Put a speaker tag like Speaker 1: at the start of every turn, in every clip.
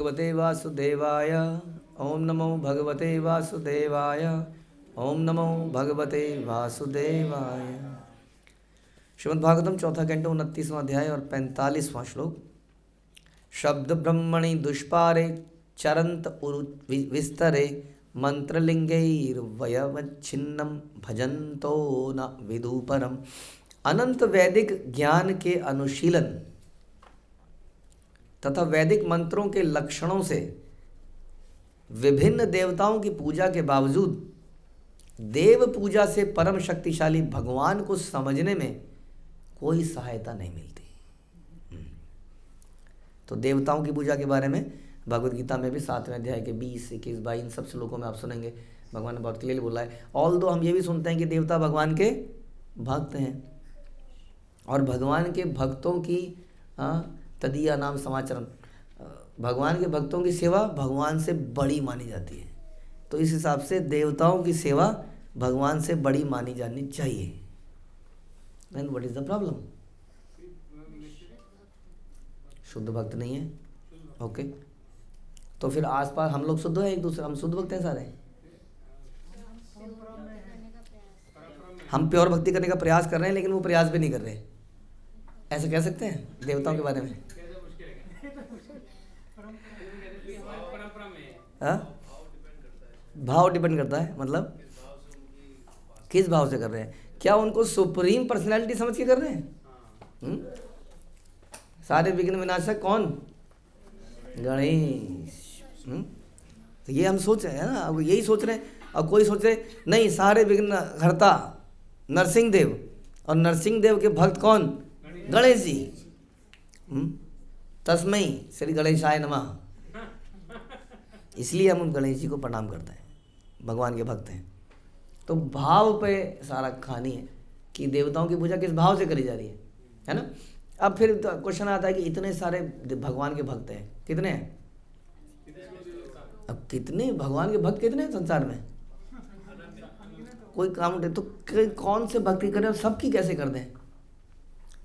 Speaker 1: भगवते वासुदेवाय। ओम नमो भगवते वासुदेवाय। ओम नमो भगवते वासुदेवाय। श्रीमद्भागवतम चौथा कैंटो 29वां अध्याय और 45वां श्लोक। शब्द ब्रह्मणि दुष्पारे चरंत उरु विस्तरे मंत्रलिंगैर्वयवच्छिन्नं भजन्तो न विदुपरम। अनंत वैदिक ज्ञान के अनुशीलन तथा वैदिक मंत्रों के लक्षणों से विभिन्न देवताओं की पूजा के बावजूद देव पूजा से परम शक्तिशाली भगवान को समझने में कोई सहायता नहीं मिलती। तो देवताओं की पूजा के बारे में भगवद गीता में भी 7वें अध्याय के 20, 21, 22 इन सब श्लोकों में आप सुनेंगे भगवान ने बहुत क्लियरली बोला है। ऑल दो हम ये भी सुनते हैं कि देवता भगवान के भक्त हैं और भगवान के भक्तों की तदीया नाम समाचरण, भगवान के भक्तों की सेवा भगवान से बड़ी मानी जाती है। तो इस हिसाब से देवताओं की सेवा भगवान से बड़ी मानी जानी चाहिए। Then what is the problem? शुद्ध भक्त नहीं है। ओके तो फिर आसपास हम लोग शुद्ध हैं, एक दूसरे हम शुद्ध भक्त हैं सारे। हम प्योर भक्ति करने का प्रयास कर रहे हैं लेकिन वो प्रयास भी नहीं कर रहे, ऐसा कह सकते हैं देवताओं के बारे में? भाव डिपेंड करता है। मतलब किस भाव से कर रहे हैं? क्या उनको सुप्रीम पर्सनैलिटी समझ के कर रहे हैं? सारे विघ्न विनाशक कौन? गणेश। तो ये हम सोच रहे हैं ना, अब यही सोच रहे हैं। अब कोई सोचे नहीं, सारे विघ्न हरता नरसिंह देव, और नरसिंह देव के भक्त कौन? गणेश जी। तस्मै श्री गणेशाय नमः। इसलिए हम उन गणेश जी को प्रणाम करते हैं, भगवान के भक्त हैं। तो भाव पे सारा कहानी है कि देवताओं की पूजा किस भाव से करी जा रही है ना। अब फिर क्वेश्चन आता है कि इतने सारे भगवान के भक्त हैं, कितने हैं? अब कितने भगवान के भक्त कितने हैं संसार में? कोई काम उठे तो कौन से भक्ति करें और सबकी कैसे कर दें?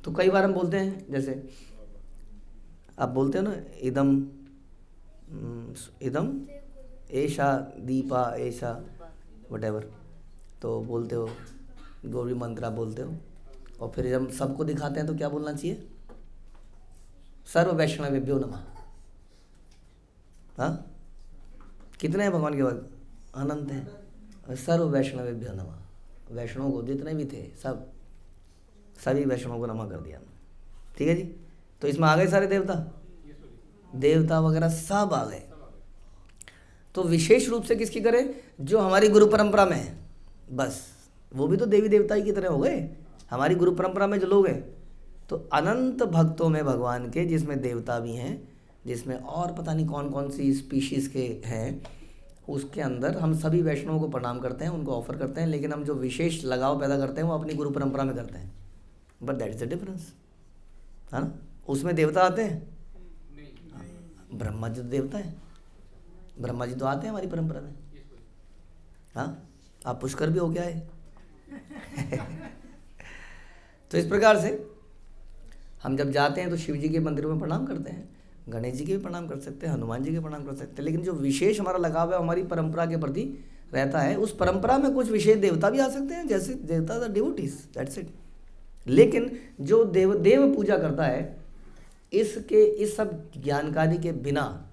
Speaker 1: तो कई बार हम बोलते हैं, जैसे आप बोलते हैं ना, इदम ऐशा दीपा ऐशा वटेवर, तो बोलते हो गौरी मंत्रा बोलते हो, और फिर जब सबको दिखाते हैं तो क्या बोलना चाहिए? सर्व वैष्णवेभ्यो नमः। हाँ, कितने हैं भगवान के भक्त? अनंत हैं। सर्व वैष्णवेभ्यो नमः। वैष्णव को जितने भी थे सभी वैष्णव को नमः कर दिया। ठीक है जी। तो इसमें आ गए सारे देवता वगैरह सब आ गए। तो विशेष रूप से किसकी करें? जो हमारी गुरु परंपरा में है, बस वो भी तो देवी देवता ही की तरह हो गए हमारी गुरु परंपरा में जो लोग हैं। तो अनंत भक्तों में भगवान के, जिसमें देवता भी हैं, जिसमें और पता नहीं कौन कौन सी स्पीशीज़ के हैं, उसके अंदर हम सभी वैष्णवों को प्रणाम करते हैं, उनको ऑफर करते हैं, लेकिन हम जो विशेष लगाव पैदा करते हैं वो अपनी गुरु परंपरा में करते हैं। But that is the difference, है ना। उसमें देवता आते हैं, ब्रह्मा जी तो देवता है, ब्रह्मा जी तो आते हैं हमारी परंपरा में। हाँ, आप पुष्कर भी हो गया है। तो इस प्रकार से हम जब जाते हैं तो शिव जी के मंदिरों में प्रणाम करते हैं, गणेश जी के भी प्रणाम कर सकते हैं, हनुमान जी के प्रणाम कर सकते हैं, लेकिन जो विशेष हमारा लगाव है हमारी परंपरा के प्रति रहता है। उस परंपरा में कुछ विशेष देवता भी आ सकते हैं, जैसे देवता द डिवोटीज, दैट्स इट। लेकिन जो देव पूजा करता है, इस सब जानकारी के बिना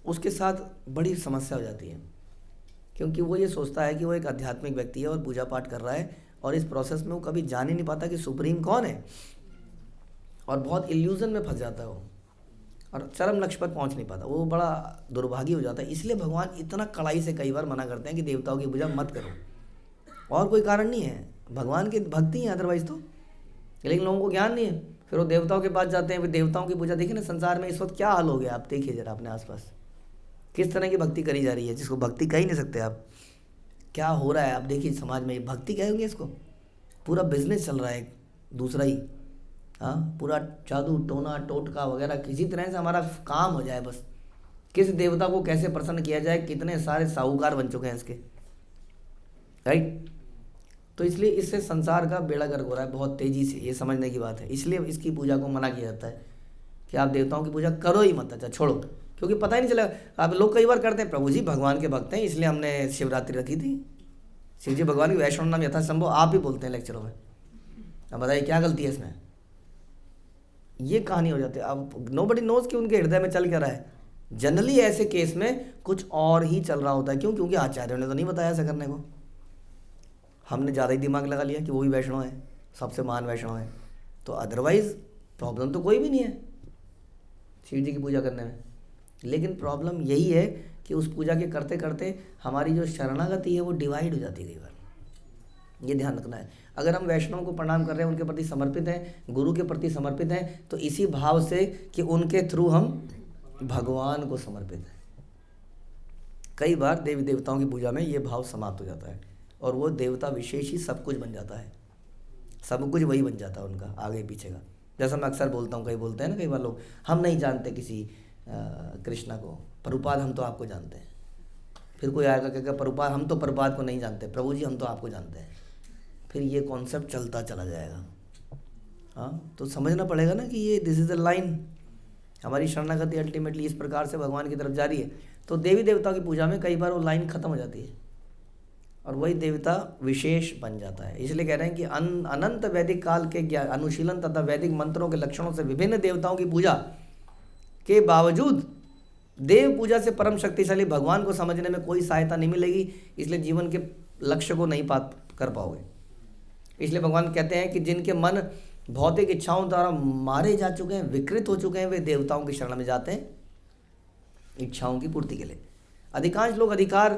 Speaker 1: उसके साथ बड़ी समस्या हो जाती है, क्योंकि वो ये सोचता है कि वो एक आध्यात्मिक व्यक्ति है और पूजा पाठ कर रहा है, और इस प्रोसेस में वो कभी जान ही नहीं पाता कि सुप्रीम कौन है, और बहुत इल्यूजन में फंस जाता है वो, और चरम लक्ष्य पर पहुंच नहीं पाता। वो बड़ा दुर्भागी हो जाता है। इसलिए भगवान इतना कड़ाई से कई बार मना करते हैं कि देवताओं की पूजा मत करो, और कोई कारण नहीं है, भगवान की भक्ति है अदरवाइज तो। लेकिन लोगों को ज्ञान नहीं है, फिर वो देवताओं के पास जाते हैं, फिर देवताओं की पूजा। देखिए ना संसार में इस वक्त क्या हाल हो गया, आप देखिए जरा अपने आसपास किस तरह की भक्ति करी जा रही है, जिसको भक्ति कह ही नहीं सकते आप। क्या हो रहा है आप देखिए समाज में, भक्ति कहेंगे इसको? पूरा बिजनेस चल रहा है दूसरा ही। हाँ, पूरा जादू टोना टोटका वगैरह, किसी तरह से हमारा काम हो जाए बस, किस देवता को कैसे प्रसन्न किया जाए। कितने सारे साहूकार बन चुके हैं इसके, राइट। तो इसलिए इससे संसार का बेड़ा गर्क हो रहा है बहुत तेज़ी से, ये समझने की बात है। इसलिए इसकी पूजा को मना किया जाता है कि आप देवताओं की पूजा करो ही मत, अच्छा छोड़ो, क्योंकि पता ही नहीं चला। अब लोग कई बार करते हैं, प्रभु जी भगवान के भक्त हैं इसलिए हमने शिवरात्रि रखी थी, शिव जी भगवान की वैष्णव नाम यथासंभव आप ही बोलते हैं लेक्चरों में। अब बताइए क्या गलती है इसमें? ये कहानी हो जाती है। अब नोबडी नोज कि उनके हृदय में चल क्या रहा है। जनरली ऐसे केस में कुछ और ही चल रहा होता है। क्यों? क्योंकि आचार्यों ने तो नहीं बताया ऐसा करने को, हमने ज़्यादा ही दिमाग लगा लिया कि वो भी वैष्णव है, सबसे महान वैष्णव है। तो अदरवाइज प्रॉब्लम तो कोई भी नहीं है शिव जी की पूजा करने में। लेकिन प्रॉब्लम यही है कि उस पूजा के करते करते हमारी जो शरणागति है वो डिवाइड हो जाती है कई बार। ये ध्यान रखना है। अगर हम वैष्णव को प्रणाम कर रहे हैं, उनके प्रति समर्पित हैं, गुरु के प्रति समर्पित हैं, तो इसी भाव से कि उनके थ्रू हम भगवान को समर्पित हैं। कई बार देवी देवताओं की पूजा में ये भाव समाप्त हो जाता है और वो देवता विशेष ही सब कुछ बन जाता है, सब कुछ वही बन जाता है उनका आगे पीछे का। जैसा मैं अक्सर बोलता हूँ, कई बोलते हैं ना कई बार लोग, हम नहीं जानते किसी कृष्णा को, प्रभुपाद हम तो आपको जानते हैं। फिर कोई आएगा कहेगा प्रभुपाद हम तो प्रभुपाद को नहीं जानते, प्रभु जी हम तो आपको जानते हैं। फिर ये कॉन्सेप्ट चलता चला जाएगा। हाँ, तो समझना पड़ेगा ना कि ये दिस इज़ द लाइन। हमारी शरणागति अल्टीमेटली इस प्रकार से भगवान की तरफ जा रही है। तो देवी देवताओं की पूजा में कई बार वो लाइन खत्म हो जाती है और वही देवता विशेष बन जाता है। इसलिए कह रहे हैं कि अनंत वैदिक काल के ज्ञान अनुशीलन तथा वैदिक मंत्रों के लक्षणों से विभिन्न देवताओं की पूजा के बावजूद देव पूजा से परम शक्तिशाली भगवान को समझने में कोई सहायता नहीं मिलेगी। इसलिए जीवन के लक्ष्य को नहीं कर पाओगे। इसलिए भगवान कहते हैं कि जिनके मन भौतिक इच्छाओं द्वारा मारे जा चुके हैं, विकृत हो चुके हैं, वे देवताओं की शरण में जाते हैं इच्छाओं की पूर्ति के लिए। अधिकांश लोग अधिकार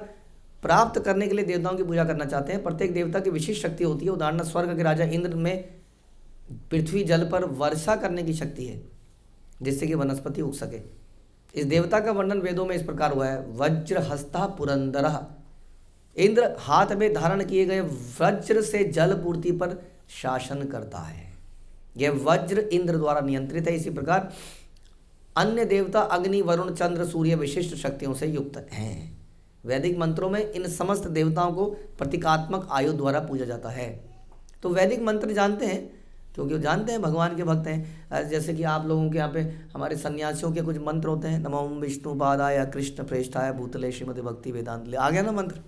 Speaker 1: प्राप्त करने के लिए देवताओं की पूजा करना चाहते हैं। प्रत्येक देवता की विशिष्ट शक्ति होती है। उदाहरण स्वर्ग के राजा इंद्र में पृथ्वी जल पर वर्षा करने की शक्ति है जिससे कि वनस्पति उग सके। इस देवता का वर्णन वेदों में इस प्रकार हुआ है, वज्रहस्ता पुरंदरः। इंद्र हाथ में धारण किए गए वज्र से जल पूर्ति पर शासन करता है। यह वज्र इंद्र द्वारा नियंत्रित है। इसी प्रकार अन्य देवता अग्नि, वरुण, चंद्र, सूर्य विशिष्ट शक्तियों से युक्त हैं। वैदिक मंत्रों में इन समस्त देवताओं को प्रतीकात्मक आयु द्वारा पूजा जाता है। तो वैदिक मंत्र जानते हैं क्योंकि वो जानते हैं भगवान के भक्त हैं। जैसे कि आप लोगों के यहाँ पे हमारे सन्यासियों के कुछ मंत्र होते हैं, नमो विष्णु पादाय कृष्ण प्रेष्ठाय भूतले श्रीमद् भक्ति वेदांत। आ गया ना मंत्र।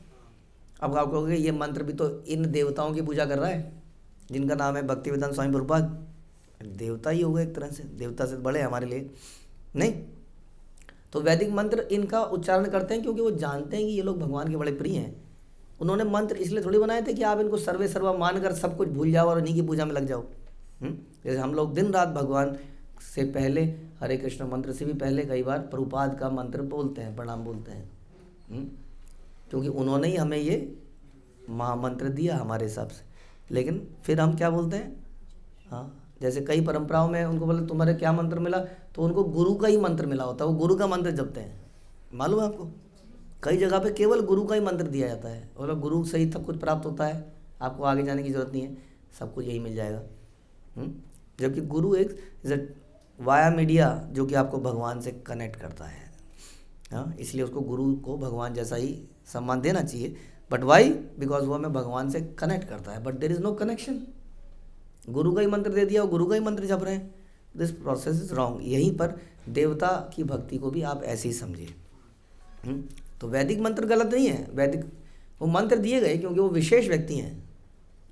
Speaker 1: अब आप कहोगे ये मंत्र भी तो इन देवताओं की पूजा कर रहा है जिनका नाम है भक्ति वेदांत स्वामी प्रभुपाद। देवता ही होगा एक तरह से, देवता से बड़े हमारे लिए नहीं। तो वैदिक मंत्र इनका उच्चारण करते हैं क्योंकि वो जानते हैं कि ये लोग भगवान के बड़े प्रिय हैं। उन्होंने मंत्र इसलिए थोड़ी बनाए थे कि आप इनको सर्वे सर्वा मानकर सब कुछ भूल जाओ और इन्हीं की पूजा में लग जाओ। जैसे हम लोग दिन रात भगवान से पहले हरे कृष्ण मंत्र से भी पहले कई बार प्रभुपाद का मंत्र बोलते हैं, प्रणाम बोलते हैं, क्योंकि उन्होंने ही हमें ये महामंत्र दिया हमारे हिसाब से। लेकिन फिर हम क्या बोलते हैं, हाँ, जैसे कई परंपराओं में उनको बोले तुम्हारे क्या मंत्र मिला, तो उनको गुरु का ही मंत्र मिला होता है, वो गुरु का मंत्र जपते हैं। मालूम है आपको, कई जगह पे केवल गुरु का ही मंत्र दिया जाता है और गुरु से ही सब कुछ प्राप्त होता है, आपको आगे जाने की ज़रूरत नहीं है, सब कुछ यही मिल जाएगा। जबकि गुरु एक वाया मीडिया जो कि आपको भगवान से कनेक्ट करता है। हाँ, इसलिए उसको गुरु को भगवान जैसा ही सम्मान देना चाहिए। But why? बिकॉज वो हमें भगवान से कनेक्ट करता है। But there is no connection. गुरु का ही मंत्र दे दिया और गुरु का ही मंत्र जप रहे हैं, दिस प्रोसेस इज रॉन्ग। यहीं पर देवता की भक्ति को भी आप ऐसे ही समझिए। तो वैदिक मंत्र गलत नहीं है, वैदिक वो मंत्र दिए गए क्योंकि वो विशेष व्यक्ति हैं,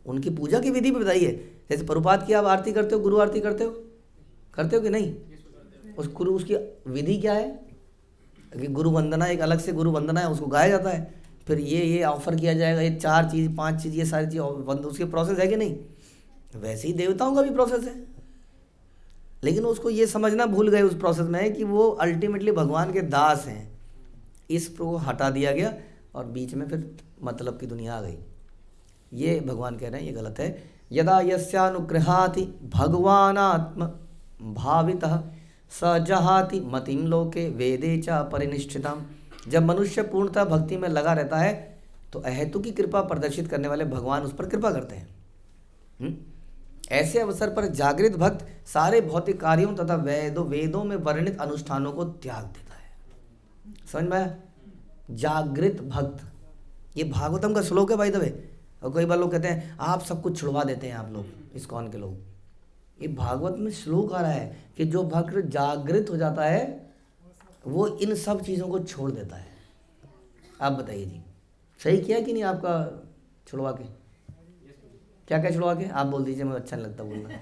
Speaker 1: उनकी पूजा की विधि भी बताइए। जैसे प्रभुपाद की आप आरती करते हो, गुरु आरती करते हो कि नहीं? उस गुरु उसकी विधि क्या है कि गुरु वंदना, एक अलग से गुरु वंदना है, उसको गाया जाता है। फिर ये ऑफर किया जाएगा, ये 4 चीज़ 5 चीज़ ये सारी चीज़ उसके प्रोसेस है कि नहीं? वैसे ही देवताओं का भी प्रोसेस है। लेकिन उसको ये समझना भूल गए उस प्रोसेस में कि वो अल्टीमेटली भगवान के दास हैं। इसको हटा दिया गया और बीच में फिर मतलब की दुनिया आ गई। ये भगवान कह रहे हैं ये गलत है। यदा यस्यानुग्रहाति भगवानात्म भावितः स जहाति मतिम लोके वेदे च परिनिष्ठितम्। जब मनुष्य पूर्णतः भक्ति में लगा रहता है तो अहेतु की कृपा प्रदर्शित करने वाले भगवान उस पर कृपा करते हैं। ऐसे अवसर पर जागृत भक्त सारे भौतिक कार्यों तथा वेदों में वर्णित अनुष्ठानों को त्याग देता है। समझ में आया? जागृत भक्त, ये भागवतम का श्लोक है भाई दबे। और कई बार लोग कहते हैं आप सब कुछ छुड़वा देते हैं, आप लोग इस्कॉन के लोग। ये भागवत में श्लोक आ रहा है कि जो भक्त जागृत हो जाता है वो इन सब चीज़ों को छोड़ देता है। आप बताइए जी, सही किया कि नहीं आपका छुड़वा के? क्या क्या छुड़वा के? आप बोल दीजिए, मुझे अच्छा नहीं लगता बोलना।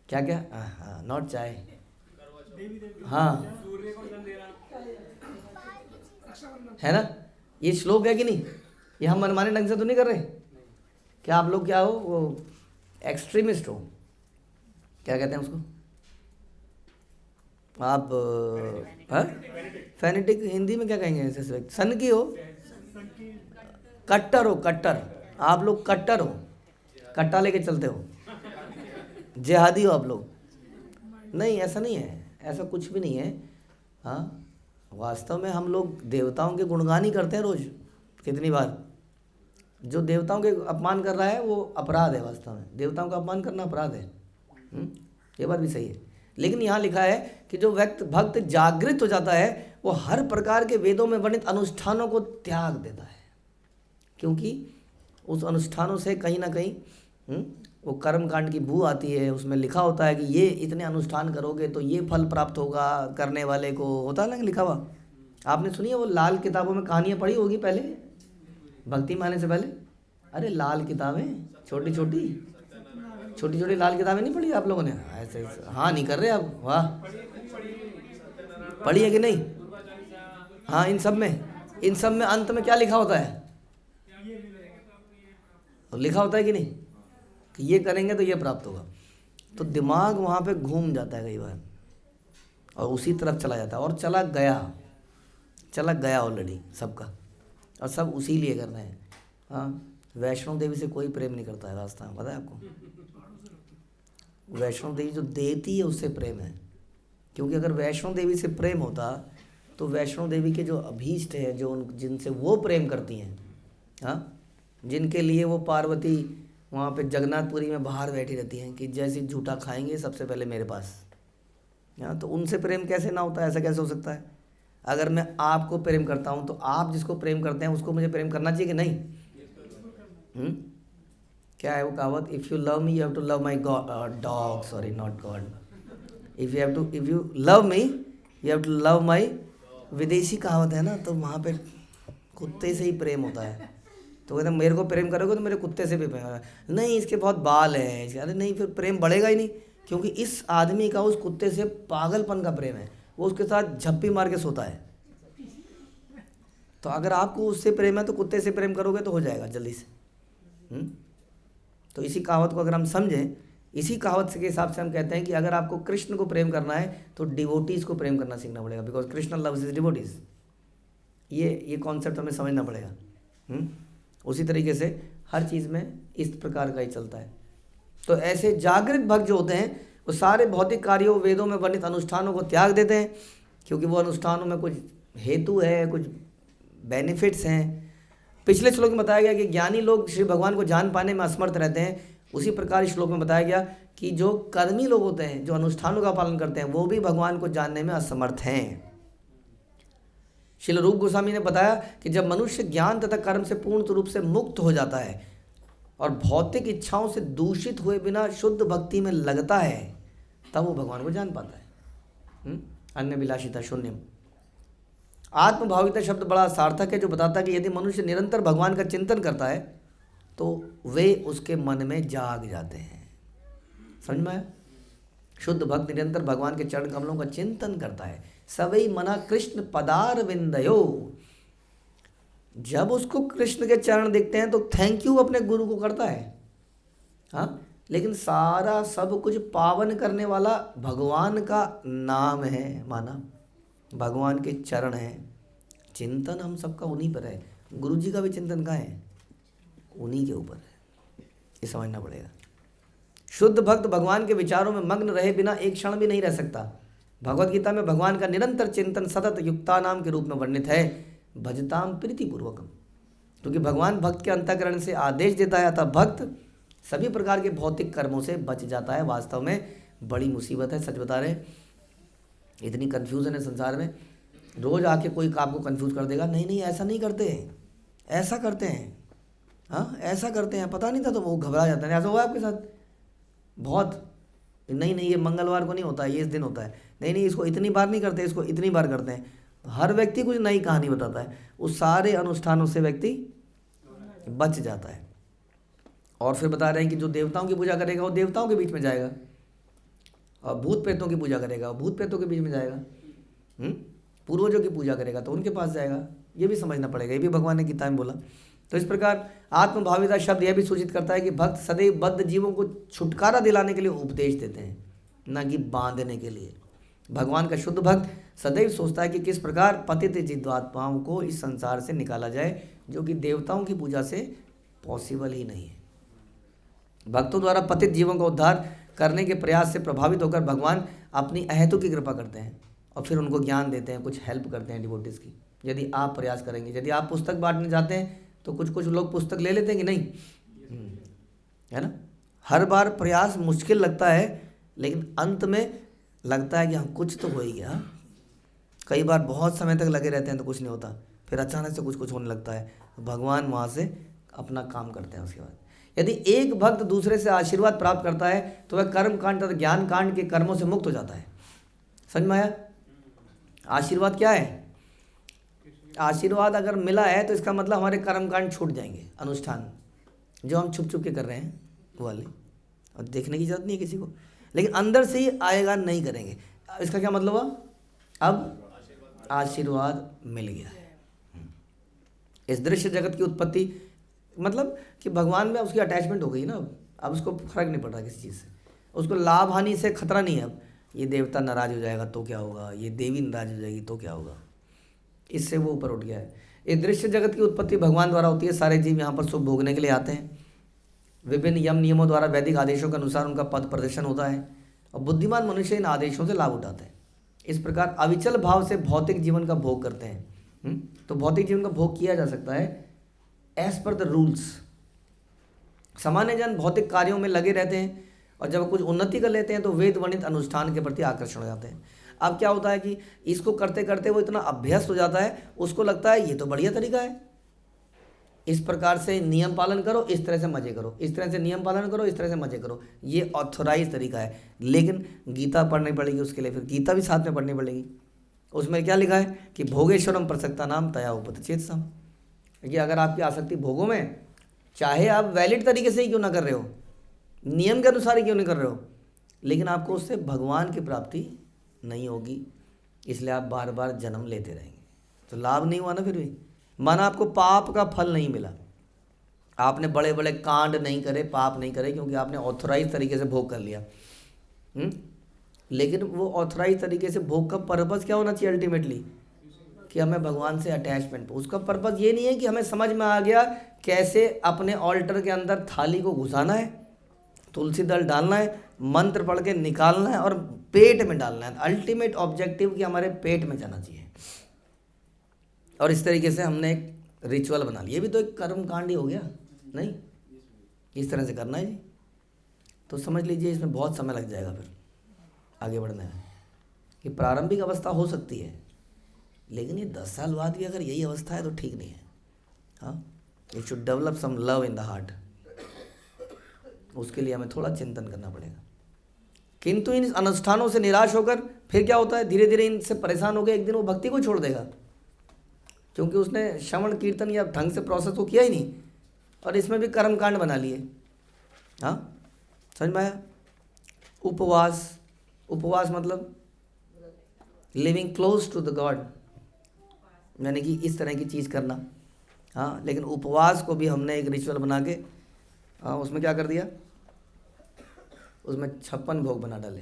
Speaker 1: क्या क्या? हाँ, नॉट चाय, हाँ, है ना? ये श्लोक है कि नहीं? ये हम मनमाने ढंग से तो नहीं कर रहे? क्या आप लोग क्या हो, वो एक्सट्रीमिस्ट हो, क्या कहते हैं उसको आप? हाँ, फैनेटिक हिंदी में क्या कहेंगे ऐसे? सन की हो, कट्टर हो, कट्टर। आप लोग कट्टर हो, कट्टा लेके चलते हो, जिहादी हो आप लोग। नहीं, ऐसा नहीं है, ऐसा कुछ भी नहीं है। हाँ, वास्तव में हम लोग देवताओं के गुणगान ही करते हैं रोज, कितनी बार। जो देवताओं के अपमान कर रहा है वो अपराध है, वास्तव में देवताओं का अपमान करना अपराध है। ये बात भी सही है। लेकिन यहाँ लिखा है कि जो भक्त जागृत हो जाता है वो हर प्रकार के वेदों में वर्णित अनुष्ठानों को त्याग देता है, क्योंकि उस अनुष्ठानों से कहीं ना कहीं वो कर्म कांड की बू आती है। उसमें लिखा होता है कि ये इतने अनुष्ठान करोगे तो ये फल प्राप्त होगा करने वाले को, होता है ना लिखा हुआ। आपने सुनी है वो लाल किताबों में कहानियाँ पढ़ी होगी पहले, भक्ति में आने से पहले। अरे लाल किताबें, छोटी छोटी लाल किताबें नहीं पढ़ी आप लोगों ने? ऐसे हाँ नहीं कर रहे आप, वाह, पढ़ी है कि नहीं? हाँ, इन सब में अंत में क्या लिखा होता है? लिखा होता है कि नहीं कि ये करेंगे तो ये प्राप्त होगा। तो दिमाग वहाँ पे घूम जाता है कई बार और उसी तरफ चला जाता है, और चला गया ऑलरेडी सबका, और सब उसी लिए कर रहे हैं। हाँ, वैष्णो देवी से कोई प्रेम नहीं करता है रास्ता में, पता है आपको? वैष्णो देवी जो देती है उससे प्रेम है, क्योंकि अगर वैष्णो देवी से प्रेम होता तो वैष्णो देवी के जो अभीष्ट हैं, जो जिनसे वो प्रेम करती हैं, हाँ, जिनके लिए वो पार्वती वहाँ पे जगन्नाथपुरी में बाहर बैठी रहती हैं कि जैसे झूठा खाएंगे सबसे पहले मेरे पास, हाँ, तो उनसे प्रेम कैसे ना होता है? ऐसा कैसे हो सकता है? अगर मैं आपको प्रेम करता हूँ तो आप जिसको प्रेम करते हैं उसको मुझे प्रेम करना चाहिए कि नहीं? क्या है वो कहावत? If you love me you have to love my dog, sorry not god, if you love me you have to love my, विदेशी कहावत है ना, तो वहाँ पे कुत्ते से ही प्रेम होता है। तो कहते हैं मेरे को प्रेम करोगे तो मेरे कुत्ते से भी प्रेम, नहीं इसके बहुत बाल हैं, अरे नहीं, फिर प्रेम बढ़ेगा ही नहीं, क्योंकि इस आदमी का उस कुत्ते से पागलपन का प्रेम है, वो उसके साथ झप्पी मार के सोता है। तो अगर आपको उससे प्रेम है तो कुत्ते से प्रेम करोगे तो हो जाएगा जल्दी से। तो इसी कहावत को अगर हम समझें, इसी कहावत के हिसाब से हम कहते हैं कि अगर आपको कृष्ण को प्रेम करना है तो डिवोटीज़ को प्रेम करना सीखना पड़ेगा, because Krishna loves his devotees. ये कॉन्सेप्ट हमें समझना पड़ेगा। उसी तरीके से हर चीज़ में इस प्रकार का ही चलता है। तो ऐसे जागृत भक्त जो होते हैं वो सारे भौतिक कार्यों, वेदों में वर्णित अनुष्ठानों को त्याग देते हैं, क्योंकि वो अनुष्ठानों में कुछ हेतु है, कुछ बेनिफिट्स हैं। पिछले श्लोक में बताया गया कि ज्ञानी लोग श्री भगवान को जान पाने में असमर्थ रहते हैं, उसी प्रकार इस श्लोक में बताया गया कि जो कर्मी लोग होते हैं, जो अनुष्ठानों का पालन करते हैं, वो भी भगवान को जानने में असमर्थ हैं। श्रील रूप गोस्वामी ने बताया कि जब मनुष्य ज्ञान तथा कर्म से पूर्ण रूप से मुक्त हो जाता है और भौतिक इच्छाओं से दूषित हुए बिना शुद्ध भक्ति में लगता है, तब वो भगवान को जान पाता है। अन्य विलासिता शून्यम। आत्मभाविता शब्द बड़ा सार्थक है, जो बताता है कि यदि मनुष्य निरंतर भगवान का चिंतन करता है तो वे उसके मन में जाग जाते हैं। समझ में आया? शुद्ध भक्त निरंतर भगवान के चरण कमलों का चिंतन करता है। सवै मना कृष्ण पदार विंदयो। जब उसको कृष्ण के चरण दिखते हैं तो थैंक यू अपने गुरु को करता है, हाँ, लेकिन सारा सब कुछ पावन करने वाला भगवान का नाम है, माना भगवान के चरण हैं। चिंतन हम सबका उन्हीं पर है, गुरु जी का भी चिंतन कहाँ है? उन्हीं के ऊपर है। ये समझना पड़ेगा। शुद्ध भक्त भगवान के विचारों में मग्न रहे बिना एक क्षण भी नहीं रह सकता। भगवत गीता में भगवान का निरंतर चिंतन सतत युक्ता नाम के रूप में वर्णित है, भजताम प्रीतिपूर्वकम। क्योंकि भगवान भक्त के अंतःकरण से आदेश देता है, अतः भक्त सभी प्रकार के भौतिक कर्मों से बच जाता है। वास्तव में बड़ी मुसीबत है, सच बता रहे, इतनी कन्फ्यूज़न है संसार में। रोज़ आके कोई आपको कन्फ्यूज़ कर देगा, नहीं नहीं ऐसा नहीं करते, ऐसा करते हैं, हाँ ऐसा करते हैं, पता नहीं था, तो वो घबरा जाता है। ऐसा हुआ आपके साथ बहुत? नहीं नहीं ये मंगलवार को नहीं होता है, ये इस दिन होता है। नहीं नहीं इसको इतनी बार नहीं करते, इसको इतनी बार करते हैं। हर व्यक्ति कुछ नई कहानी बताता है, उस सारे अनुष्ठानों से व्यक्ति बच जाता है। और फिर बता रहे हैं कि जो देवताओं की पूजा करेगा वो देवताओं के बीच में जाएगा, और भूत प्रेतों की पूजा करेगा वो भूत प्रेतों के बीच में जाएगा, पूर्वजों की पूजा करेगा तो उनके पास जाएगा। ये भी समझना पड़ेगा, ये भी भगवान ने गीता में बोला। तो इस प्रकार आत्मभाविता शब्द यह भी सूचित करता है कि भक्त सदैव बद्ध जीवों को छुटकारा दिलाने के लिए उपदेश देते हैं, न कि बांधने के लिए। भगवान का शुद्ध भक्त सदैव सोचता है कि किस प्रकार पतित जीवात्माओं को इस संसार से निकाला जाए, जो कि देवताओं की पूजा से पॉसिबल ही नहीं है। भक्तों द्वारा पतित जीवों का उद्धार करने के प्रयास से प्रभावित होकर भगवान अपनी अहेतु की कृपा करते हैं और फिर उनको ज्ञान देते हैं, कुछ हेल्प करते हैं डिवोटीज की। यदि आप प्रयास करेंगे, यदि आप पुस्तक बांटने जाते हैं तो कुछ कुछ लोग पुस्तक ले लेते हैं कि नहीं, है ना। हर बार प्रयास मुश्किल लगता है, लेकिन अंत में लगता है कि हाँ कुछ तो हो ही गया। कई बार बहुत समय तक लगे रहते हैं तो कुछ नहीं होता, फिर अचानक से कुछ कुछ होने लगता है, भगवान वहाँ से अपना काम करते हैं। उसके बाद यदि एक भक्त दूसरे से आशीर्वाद प्राप्त करता है तो वह कर्म कांड तथा ज्ञान कांड के कर्मों से मुक्त हो जाता है। समझ में आया? आशीर्वाद क्या है? आशीर्वाद अगर मिला है तो इसका मतलब हमारे कर्म कांड छूट जाएंगे, अनुष्ठान जो हम छुप छुप के कर रहे हैं वो वाले, और देखने की जरूरत नहीं है किसी को, लेकिन अंदर से ही आएगा, नहीं करेंगे। इसका क्या मतलब हुआ? अब आशीर्वाद मिल गया है। इस दृश्य जगत की उत्पत्ति मतलब कि भगवान में उसकी अटैचमेंट हो गई ना, अब उसको फर्क नहीं पड़ रहा किसी चीज़ से, उसको लाभ हानि से खतरा नहीं है। अब ये देवता नाराज हो जाएगा तो क्या होगा, ये देवी नाराज हो जाएगी तो क्या होगा, इससे वो ऊपर उठ गया है। इस दृश्य जगत की उत्पत्ति भगवान द्वारा होती है। सारे जीव यहाँ पर सुख भोगने के लिए आते हैं। विभिन्न यम नियमों द्वारा वैदिक आदेशों के अनुसार उनका पद प्रदर्शन होता है और बुद्धिमान मनुष्य इन आदेशों से लाभ उठाते हैं। इस प्रकार अविचल भाव से भौतिक जीवन का भोग करते हैं। तो भौतिक जीवन का भोग किया जा सकता है एज पर द रूल्स। सामान्य जन भौतिक कार्यों में लगे रहते हैं और जब कुछ उन्नति कर लेते हैं तो वेद वर्णित अनुष्ठान के प्रति आकर्षण हो जाते हैं। अब क्या होता है कि इसको करते करते वो इतना अभ्यस्त हो जाता है, उसको लगता है ये तो बढ़िया तरीका है, इस प्रकार से नियम पालन करो, इस तरह से मजे करो, इस तरह से नियम पालन करो, इस तरह से मजे करो, ये ऑथोराइज तरीका है। लेकिन गीता पढ़नी पड़ेगी उसके लिए, फिर गीता भी साथ में पढ़नी पड़ेगी। उसमें क्या लिखा है कि भोगेश्वरम प्रसक्ता नाम तया उपतचेत सम, कि अगर आपकी आसक्ति भोगों में, चाहे आप वैलिड तरीके से ही क्यों ना कर रहे हो, नियम के अनुसार ही क्यों नहीं कर रहे हो, लेकिन आपको उससे भगवान की प्राप्ति नहीं होगी, इसलिए आप बार बार जन्म लेते रहेंगे। तो लाभ नहीं हुआ ना, फिर भी माना आपको पाप का फल नहीं मिला, आपने बड़े बड़े कांड नहीं करे, पाप नहीं करे, क्योंकि आपने ऑथोराइज तरीके से भोग कर लिया। लेकिन वो ऑथोराइज तरीके से भोग का पर्पज़ क्या होना चाहिए अल्टीमेटली, कि हमें भगवान से अटैचमेंट। उसका पर्पज़ ये नहीं है कि हमें समझ में आ गया कैसे अपने ऑल्टर के अंदर थाली को घुसाना है, तुलसी दल डालना है, मंत्र पढ़ के निकालना है और पेट में डालना है। अल्टीमेट ऑब्जेक्टिव कि हमारे पेट में जाना चाहिए। और इस तरीके से हमने एक रिचुअल बना लिया, ये भी तो एक कर्म कांड ही हो गया, नहीं इस तरह से करना है जी। तो समझ लीजिए इसमें बहुत समय लग जाएगा फिर आगे बढ़ने में, कि प्रारंभिक अवस्था हो सकती है, लेकिन ये 10 साल बाद भी अगर यही अवस्था है तो ठीक नहीं है। हाँ, it should develop some love in the heart, उसके लिए हमें थोड़ा चिंतन करना पड़ेगा। किंतु इन अनुष्ठानों से निराश होकर फिर क्या होता है, धीरे धीरे इनसे परेशान हो गए, एक दिन वो भक्ति को छोड़ देगा, क्योंकि उसने श्रवण कीर्तन या ढंग से प्रोसेस को किया ही नहीं, और इसमें भी कर्म कांड बना लिए। हाँ, समझ में आया? उपवास, उपवास मतलब living close to the god, यानी कि इस तरह की चीज़ करना। हाँ, लेकिन उपवास को भी हमने एक रिचुअल बना के, हाँ, उसमें क्या कर दिया, उसमें 56 भोग बना डाले।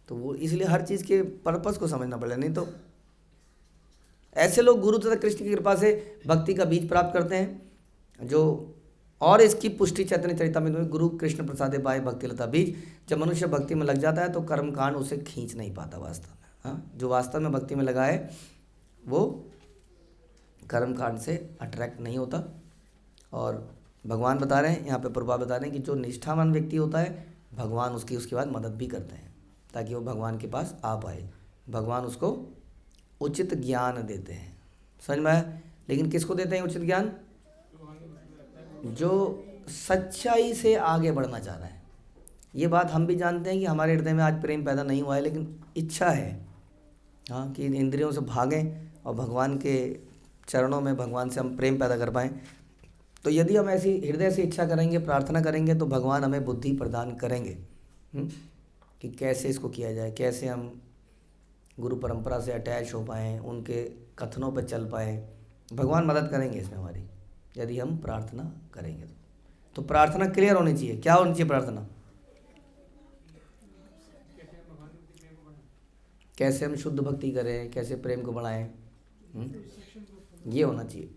Speaker 1: तो वो इसलिए हर चीज़ के पर्पस को समझना पड़ेगा, नहीं तो ऐसे लोग गुरु तथा कृष्ण की कृपा से भक्ति का बीज प्राप्त करते हैं, जो और इसकी पुष्टि चैतन्य चरितामृत में गुरु कृष्ण प्रसादे पाए भक्ति लता बीज। जब मनुष्य भक्ति में लग जाता है तो कर्म कांड उसे खींच नहीं पाता वास्तव में। हाँ, जो वास्तव में भक्ति में लगा है वो कर्म कांड से अट्रैक्ट नहीं होता। और भगवान बता रहे हैं यहाँ पे, प्रभुपाद बता रहे हैं कि जो निष्ठावान व्यक्ति होता है भगवान उसके बाद मदद भी करते हैं ताकि वो भगवान के पास आ पाए। भगवान उसको उचित ज्ञान देते हैं। समझ में आया? लेकिन किसको देते हैं उचित ज्ञान? जो सच्चाई से आगे बढ़ना चाह रहा है, ये बात हम भी जानते हैं कि हमारे हृदय में आज प्रेम पैदा नहीं हुआ है, लेकिन इच्छा है हाँ कि इन इंद्रियों से भागें और भगवान के चरणों में भगवान से हम प्रेम पैदा कर पाएँ। तो यदि हम ऐसी हृदय से इच्छा करेंगे, प्रार्थना करेंगे, तो भगवान हमें बुद्धि प्रदान करेंगे कि कैसे इसको किया जाए, कैसे हम गुरु परंपरा से अटैच हो पाएँ, उनके कथनों पर चल पाएँ। भगवान मदद करेंगे इसमें हमारी, यदि हम प्रार्थना करेंगे। तो प्रार्थना क्लियर होनी चाहिए। क्या होनी चाहिए प्रार्थना? कैसे हम शुद्ध भक्ति करें, कैसे प्रेम को बढ़ाएं, ये होना चाहिए।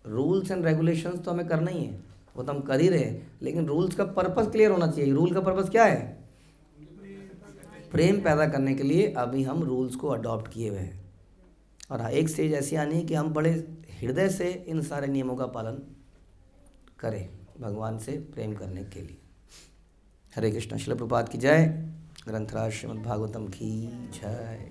Speaker 1: रूल्स एंड रेगुलेशंस तो हमें करना ही है, वो तो हम कर ही रहे हैं, लेकिन रूल्स का पर्पस क्लियर होना चाहिए। रूल का पर्पस क्या है? प्रेम पैदा करने के लिए अभी हम रूल्स को अडॉप्ट किए हुए हैं। और एक स्टेज ऐसी आनी है कि हम बड़े हृदय से इन सारे नियमों का पालन करें भगवान से प्रेम करने के लिए। हरे कृष्ण। श्रील प्रभुपाद की जय। ग्रंथराज श्रीमद् भागवतम की जय।